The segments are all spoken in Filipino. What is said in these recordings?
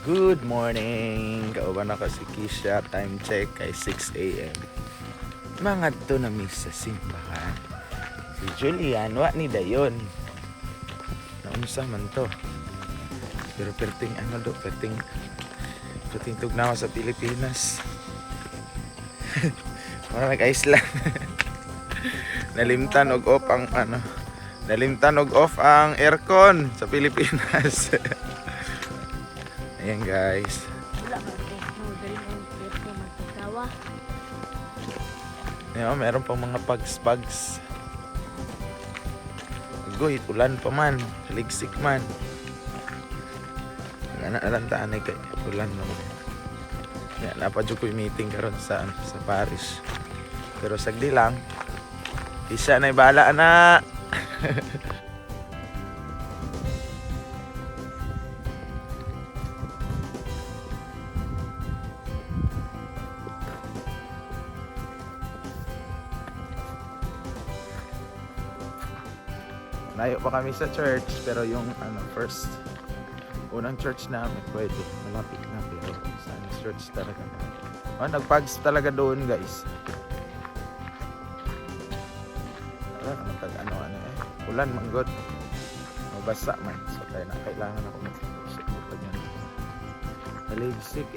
Good morning! Kauban ako si Kisha. Time check kay 6 a.m. Mga to na miss sa simbahan. Si Julian, wa ni dayon. Naunsa man to. Pero perting perting tugnaw sa Pilipinas. Para nag-Iceland. Nalimtan og off ang nalimtan og off ang aircon sa Pilipinas. Ayan guys. Ayan, meron pang mga pags. Goy, ulan pa man. Ligsik man. Alantaan ay kay ulan naman. Yan, napadyo ko yung meeting karon sa Paris. Pero sagdi lang. Isa na ibala na. Layo pa kami sa church, pero yung unang church namin pwede, malapit na, pero sa church talaga nagpags talaga doon guys. Wala naman ulan man god, mabasa man, so kaya na kailangan ako mag-isip pa niyan. Naligsik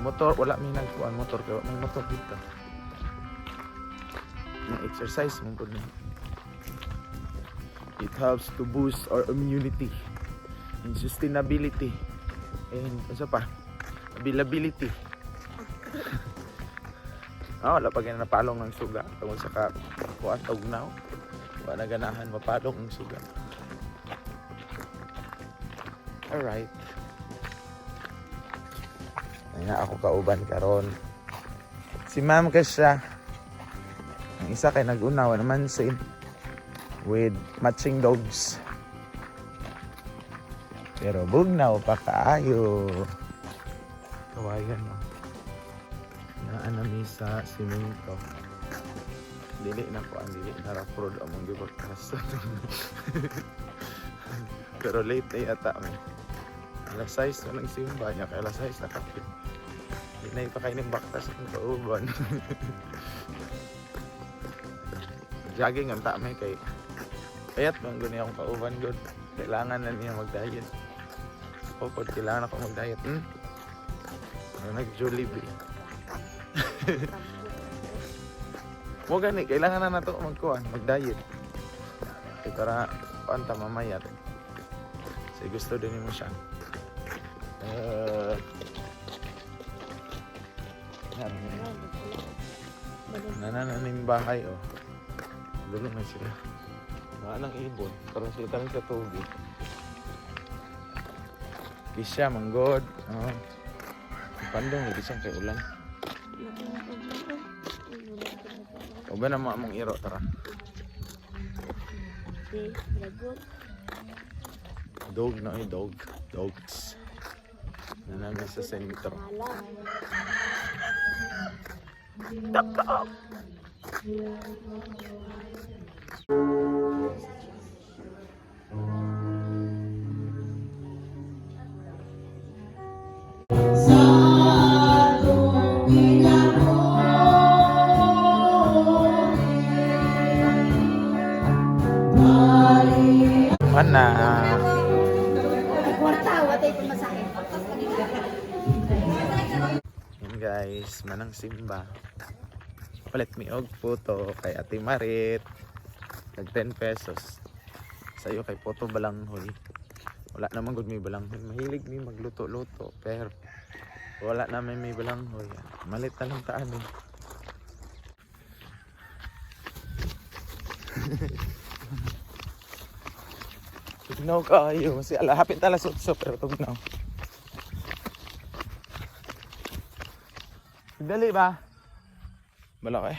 motor, wala may nagkuhan motor, kaya may motor dito. Exercise mo po niya. It helps to boost our immunity and sustainability and isa pa, availability. Wala pa ganyan napalong ng suga tungkol sa kuan tugnaw. Wala ganahan mapalong ng suga. Alright. Ayan ako kauban karon. Si Ma'am Kasha. Ang isa kay nag-unawa naman same with matching dogs. Pero bugnaw pa kaayo. Kawayan mo. Naanami sa simento. Dili na po ang dili na road among gibagkas. Pero late na yata may. Alas 6 na lang simba niya. Kaya alas 6 na kapit. Hindi na ipakain ng baktas ng kauban. Jogging ang tamay kay kayat man guni akong kauban god. Kailangan na niya mag-diet. Pupod kailangan ako mag-diet. Nag-Jollibee. Mo gani kailangan na nato mag-diet. Kay para panta mamayat. Say gusto din mo siya. Nanananim bangay Dulong na sila. Mga ng ibon. Parang sila kami sa tubig. Kisya, manggod. Pandong, hindi siyang kay ulan. O ba na mong iro, tara. Dog na dog. Dogs. Nanami sa sentro. Tap. Mana? Yan guys, manang simba. Palit mi og photo kay Ate Marit. Nag 10 pesos. Sayo kay photo balanghoy. Wala naman gud may balanghoy. Mahilig mi magluto-luto pero wala naman may balanghoy. Malit na lang taan Tugnaw kayo. Kasi hapit alas 8 pero tugnaw. Dali ba? Balak